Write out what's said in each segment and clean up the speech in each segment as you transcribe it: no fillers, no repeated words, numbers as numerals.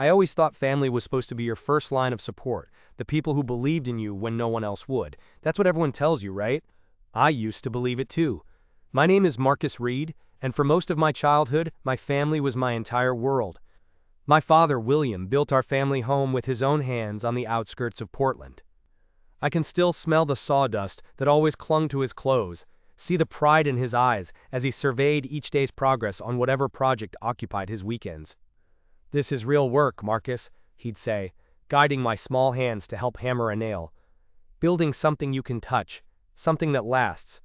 I always thought family was supposed to be your first line of support, the people who believed in you when no one else would. That's what everyone tells you, right? I used to believe it too. My name is Marcus Reed, and for most of my childhood, my family was my entire world. My father, William, built our family home with his own hands on the outskirts of Portland. I can still smell the sawdust that always clung to his clothes, see the pride in his eyes as he surveyed each day's progress on whatever project occupied his weekends. "This is real work, Marcus," he'd say, guiding my small hands to help hammer a nail. "Building something you can touch, something that lasts."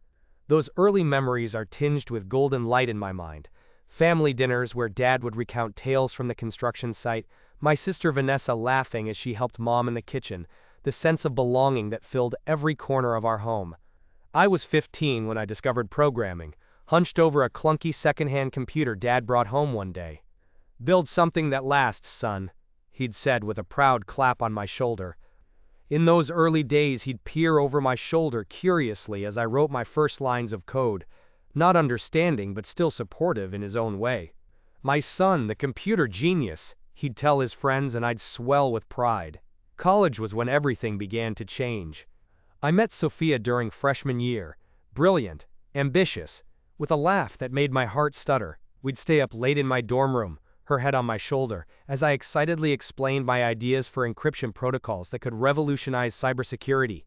Those early memories are tinged with golden light in my mind. Family dinners where Dad would recount tales from the construction site, my sister Vanessa laughing as she helped Mom in the kitchen, the sense of belonging that filled every corner of our home. I was 15 when I discovered programming, hunched over a clunky secondhand computer Dad brought home one day. "Build something that lasts, son," he'd said with a proud clap on my shoulder. In those early days he'd peer over my shoulder curiously as I wrote my first lines of code, not understanding but still supportive in his own way. "My son, the computer genius," he'd tell his friends, and I'd swell with pride. College was when everything began to change. I met Sophia during freshman year, brilliant, ambitious, with a laugh that made my heart stutter. We'd stay up late in my dorm room, her head on my shoulder, as I excitedly explained my ideas for encryption protocols that could revolutionize cybersecurity.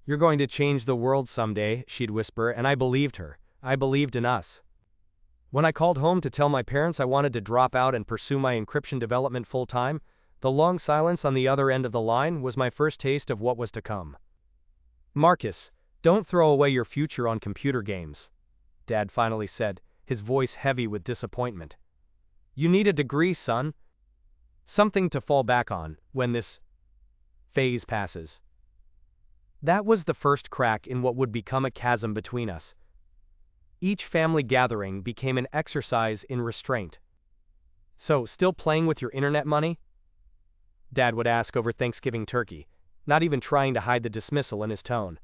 "You're going to change the world someday," she'd whisper, and I believed her. I believed in us. When I called home to tell my parents I wanted to drop out and pursue my encryption development full-time, the long silence on the other end of the line was my first taste of what was to come. "Marcus, don't throw away your future on computer games," Dad finally said, his voice heavy with disappointment. "You need a degree, son. Something to fall back on when this phase passes." That was the first crack in what would become a chasm between us. Each family gathering became an exercise in restraint. "So, still playing with your internet money?" Dad would ask over Thanksgiving turkey, not even trying to hide the dismissal in his tone.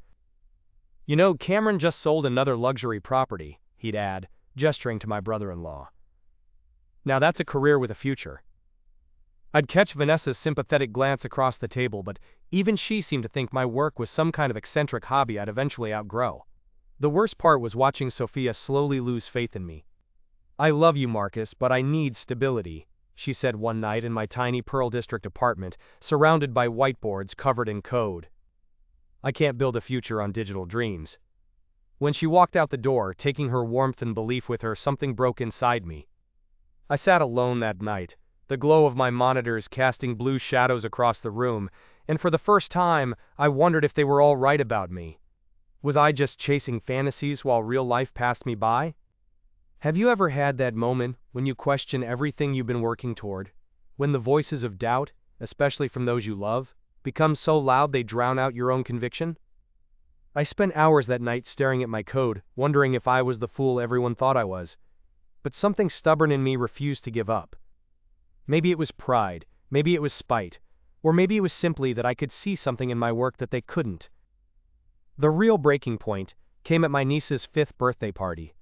"You know, Cameron just sold another luxury property," he'd add, gesturing to my brother-in-law. "Now that's a career with a future." I'd catch Vanessa's sympathetic glance across the table, but even she seemed to think my work was some kind of eccentric hobby I'd eventually outgrow. The worst part was watching Sophia slowly lose faith in me. "I love you, Marcus, but I need stability," she said one night in my tiny Pearl District apartment, surrounded by whiteboards covered in code. "I can't build a future on digital dreams." When she walked out the door, taking her warmth and belief with her, something broke inside me. I sat alone that night, the glow of my monitors casting blue shadows across the room, and for the first time, I wondered if they were all right about me. Was I just chasing fantasies while real life passed me by? Have you ever had that moment when you question everything you've been working toward? When the voices of doubt, especially from those you love, become so loud they drown out your own conviction? I spent hours that night staring at my code, wondering if I was the fool everyone thought I was. But something stubborn in me refused to give up. Maybe it was pride, maybe it was spite, or maybe it was simply that I could see something in my work that they couldn't. The real breaking point came at my niece's 5th birthday party.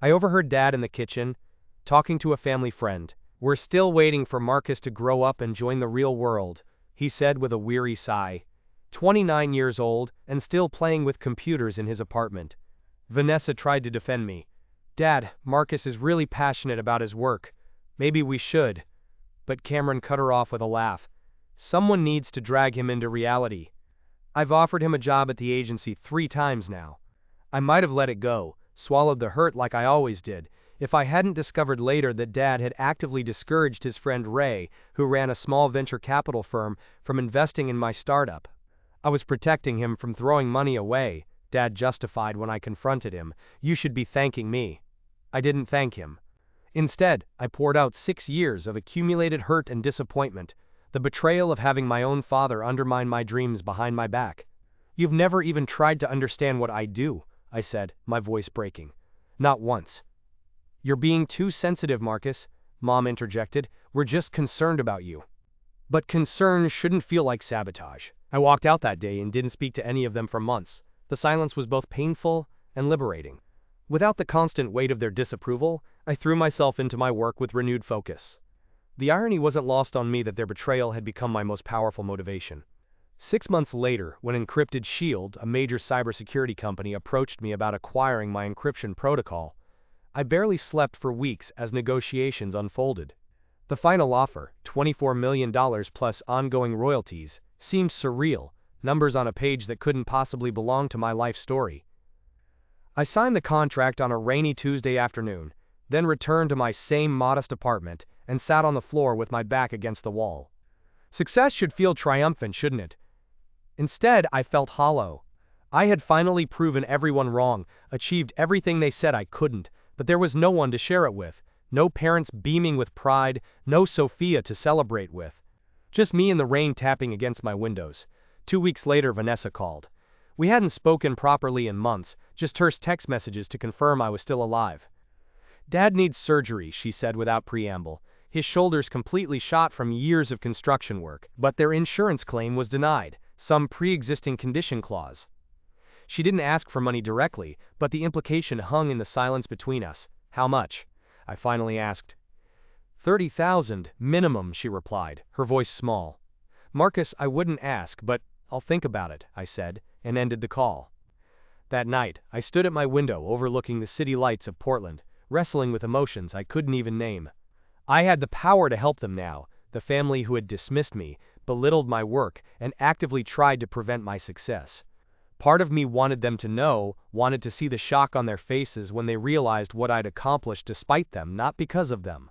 I overheard Dad in the kitchen, talking to a family friend. "We're still waiting for Marcus to grow up and join the real world," he said with a weary sigh. 29 years old and still playing with computers in his apartment. Vanessa tried to defend me. "Dad, Marcus is really passionate about his work. Maybe we should." But Cameron cut her off with a laugh. "Someone needs to drag him into reality. I've offered him a job at the agency 3 times now." I might have let it go, swallowed the hurt like I always did, if I hadn't discovered later that Dad had actively discouraged his friend Ray, who ran a small venture capital firm, from investing in my startup. "I was protecting him from throwing money away," Dad justified when I confronted him. "You should be thanking me." I didn't thank him. Instead, I poured out 6 years of accumulated hurt and disappointment, the betrayal of having my own father undermine my dreams behind my back. "You've never even tried to understand what I do," I said, my voice breaking. "Not once." "You're being too sensitive, Marcus," Mom interjected. "We're just concerned about you." But concern shouldn't feel like sabotage. I walked out that day and didn't speak to any of them for months. The silence was both painful and liberating. Without the constant weight of their disapproval, I threw myself into my work with renewed focus. The irony wasn't lost on me that their betrayal had become my most powerful motivation. 6 months later, when Encrypted Shield, a major cybersecurity company, approached me about acquiring my encryption protocol, I barely slept for weeks as negotiations unfolded. The final offer, $24 million plus ongoing royalties, seemed surreal, numbers on a page that couldn't possibly belong to my life story. I signed the contract on a rainy Tuesday afternoon, then returned to my same modest apartment and sat on the floor with my back against the wall. Success should feel triumphant, shouldn't it? Instead, I felt hollow. I had finally proven everyone wrong, achieved everything they said I couldn't, but there was no one to share it with, no parents beaming with pride, no Sophia to celebrate with. Just me and the rain tapping against my windows. 2 weeks later, Vanessa called. We hadn't spoken properly in months, just terse text messages to confirm I was still alive. "Dad needs surgery," she said without preamble. His shoulders completely shot from years of construction work, but their insurance claim was denied, some pre-existing condition clause. She didn't ask for money directly, but the implication hung in the silence between us. "How much?" I finally asked. "30,000, minimum," she replied, her voice small. "Marcus, I wouldn't ask, but I'll think about it," I said, and ended the call. That night, I stood at my window overlooking the city lights of Portland, wrestling with emotions I couldn't even name. I had the power to help them now, the family who had dismissed me, belittled my work, and actively tried to prevent my success. Part of me wanted them to know, wanted to see the shock on their faces when they realized what I'd accomplished despite them, not because of them.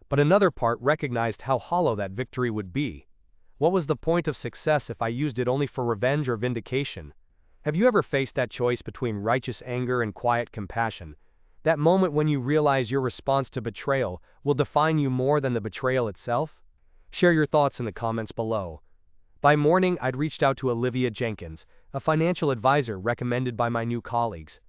But another part recognized how hollow that victory would be. What was the point of success if I used it only for revenge or vindication? Have you ever faced that choice between righteous anger and quiet compassion? That moment when you realize your response to betrayal will define you more than the betrayal itself? Share your thoughts in the comments below. By morning, I'd reached out to Olivia Jenkins, a financial advisor recommended by my new colleagues.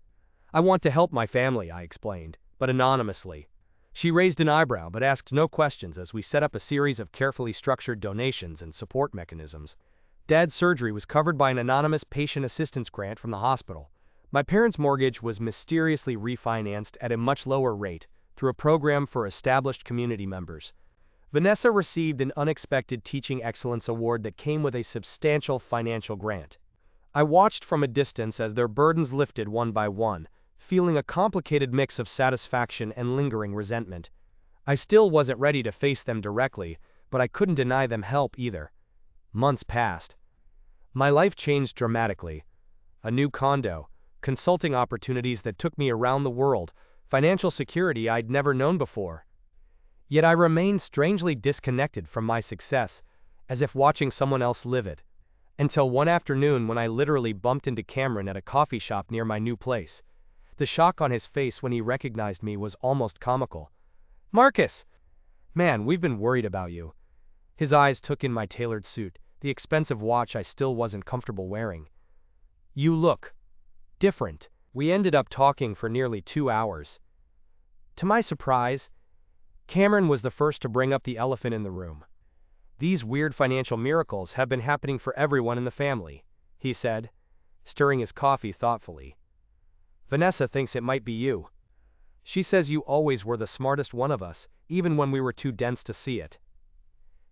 "I want to help my family," I explained, but anonymously. She raised an eyebrow but asked no questions as we set up a series of carefully structured donations and support mechanisms. Dad's surgery was covered by an anonymous patient assistance grant from the hospital. My parents' mortgage was mysteriously refinanced at a much lower rate through a program for established community members. Vanessa received an unexpected Teaching Excellence Award that came with a substantial financial grant. I watched from a distance as their burdens lifted one by one, feeling a complicated mix of satisfaction and lingering resentment. I still wasn't ready to face them directly, but I couldn't deny them help either. Months passed. My life changed dramatically. A new condo, consulting opportunities that took me around the world, financial security I'd never known before. Yet I remained strangely disconnected from my success, as if watching someone else live it. Until one afternoon when I literally bumped into Cameron at a coffee shop near my new place. The shock on his face when he recognized me was almost comical. "Marcus! Man, we've been worried about you." His eyes took in my tailored suit, the expensive watch I still wasn't comfortable wearing. "You look different." We ended up talking for nearly 2 hours. To my surprise, Cameron was the first to bring up the elephant in the room. "These weird financial miracles have been happening for everyone in the family," he said, stirring his coffee thoughtfully. "Vanessa thinks it might be you. She says you always were the smartest one of us, even when we were too dense to see it."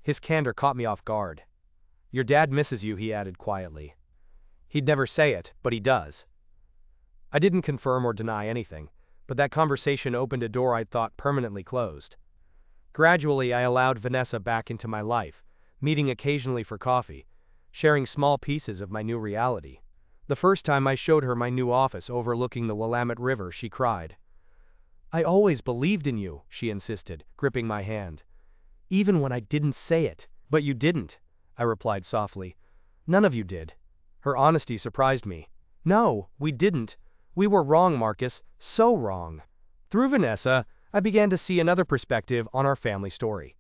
His candor caught me off guard. "Your dad misses you," he added quietly. "He'd never say it, but he does." I didn't confirm or deny anything, but that conversation opened a door I'd thought permanently closed. Gradually, I allowed Vanessa back into my life, meeting occasionally for coffee, sharing small pieces of my new reality. The first time I showed her my new office overlooking the Willamette River, she cried. "I always believed in you," she insisted, gripping my hand. "Even when I didn't say it." "But you didn't," I replied softly. "None of you did." Her honesty surprised me. "No, we didn't. We were wrong, Marcus, so wrong." Through Vanessa, I began to see another perspective on our family story.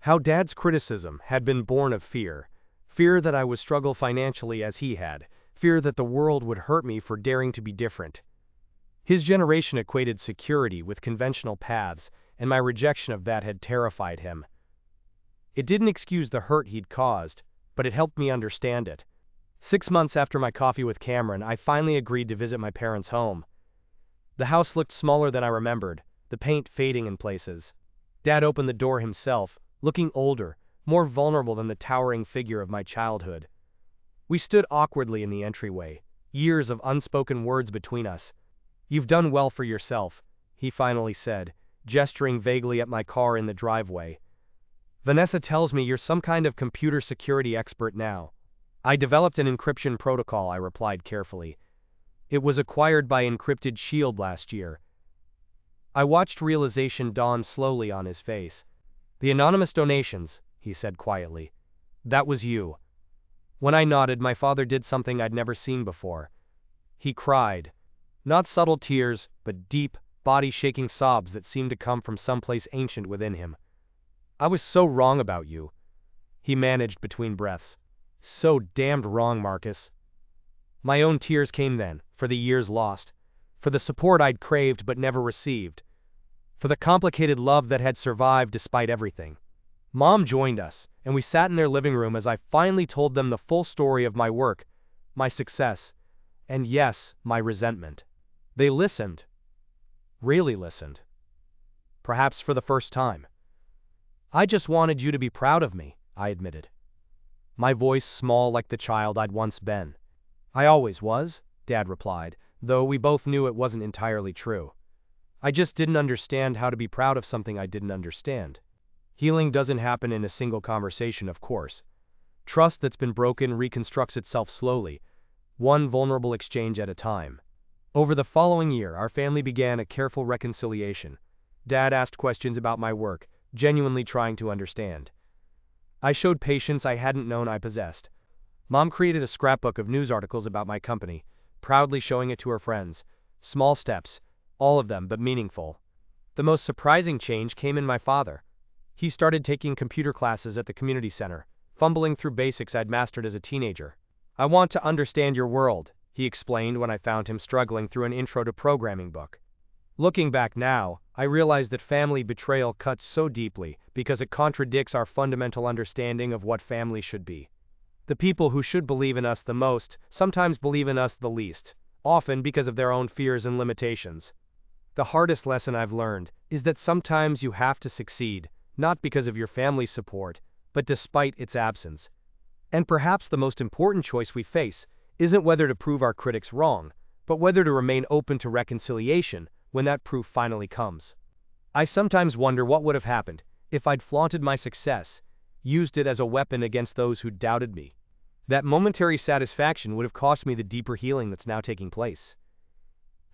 How Dad's criticism had been born of fear. Fear that I would struggle financially as he had. Fear that the world would hurt me for daring to be different. His generation equated security with conventional paths, and my rejection of that had terrified him. It didn't excuse the hurt he'd caused, but it helped me understand it. 6 months after my coffee with Cameron, I finally agreed to visit my parents' home. The house looked smaller than I remembered, the paint fading in places. Dad opened the door himself, looking older, more vulnerable than the towering figure of my childhood. We stood awkwardly in the entryway, years of unspoken words between us. "You've done well for yourself," he finally said, gesturing vaguely at my car in the driveway. "Vanessa tells me you're some kind of computer security expert now." "I developed an encryption protocol," I replied carefully. "It was acquired by Encrypted Shield last year." I watched realization dawn slowly on his face. "The anonymous donations," he said quietly. "That was you." When I nodded, my father did something I'd never seen before. He cried. Not subtle tears, but deep, body-shaking sobs that seemed to come from someplace ancient within him. "I was so wrong about you," he managed between breaths. "So damned wrong, Marcus." My own tears came then, for the years lost, for the support I'd craved but never received, for the complicated love that had survived despite everything. Mom joined us, and we sat in their living room as I finally told them the full story of my work, my success, and yes, my resentment. They listened. Really listened. Perhaps for the first time. "I just wanted you to be proud of me," I admitted. My voice small like the child I'd once been. "I always was," Dad replied, though we both knew it wasn't entirely true. "I just didn't understand how to be proud of something I didn't understand." Healing doesn't happen in a single conversation, of course. Trust that's been broken reconstructs itself slowly, one vulnerable exchange at a time. Over the following year, our family began a careful reconciliation. Dad asked questions about my work, genuinely trying to understand. I showed patience I hadn't known I possessed. Mom created a scrapbook of news articles about my company, proudly showing it to her friends. Small steps, all of them, but meaningful. The most surprising change came in my father. He started taking computer classes at the community center, fumbling through basics I'd mastered as a teenager. "I want to understand your world," he explained when I found him struggling through an intro to programming book. Looking back now, I realize that family betrayal cuts so deeply because it contradicts our fundamental understanding of what family should be. The people who should believe in us the most sometimes believe in us the least, often because of their own fears and limitations. The hardest lesson I've learned is that sometimes you have to succeed, not because of your family's support, but despite its absence. And perhaps the most important choice we face isn't whether to prove our critics wrong, but whether to remain open to reconciliation when that proof finally comes. I sometimes wonder what would have happened if I'd flaunted my success, used it as a weapon against those who doubted me. That momentary satisfaction would have cost me the deeper healing that's now taking place.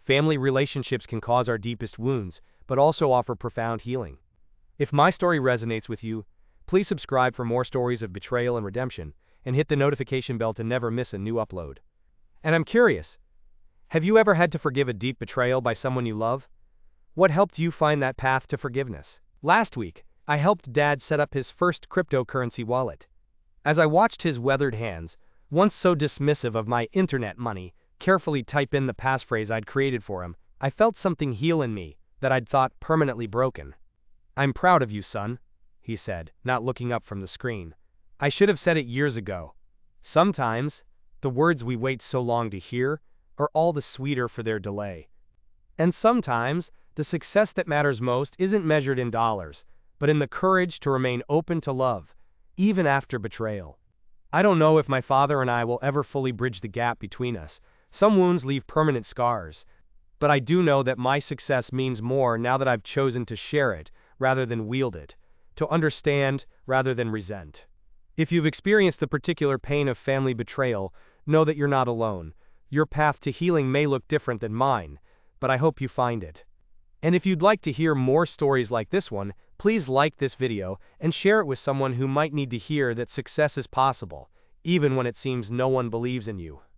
Family relationships can cause our deepest wounds, but also offer profound healing. If my story resonates with you, please subscribe for more stories of betrayal and redemption, and hit the notification bell to never miss a new upload. And I'm curious, have you ever had to forgive a deep betrayal by someone you love? What helped you find that path to forgiveness? Last week, I helped Dad set up his first cryptocurrency wallet. As I watched his weathered hands, once so dismissive of my internet money, carefully type in the passphrase I'd created for him, I felt something heal in me that I'd thought permanently broken. "I'm proud of you, son," he said, not looking up from the screen. "I should have said it years ago." Sometimes, the words we wait so long to hear are all the sweeter for their delay. And sometimes, the success that matters most isn't measured in dollars, but in the courage to remain open to love, even after betrayal. I don't know if my father and I will ever fully bridge the gap between us. Some wounds leave permanent scars. But I do know that my success means more now that I've chosen to share it rather than wield it, to understand rather than resent. If you've experienced the particular pain of family betrayal, know that you're not alone. Your path to healing may look different than mine, but I hope you find it. And if you'd like to hear more stories like this one, please like this video and share it with someone who might need to hear that success is possible, even when it seems no one believes in you.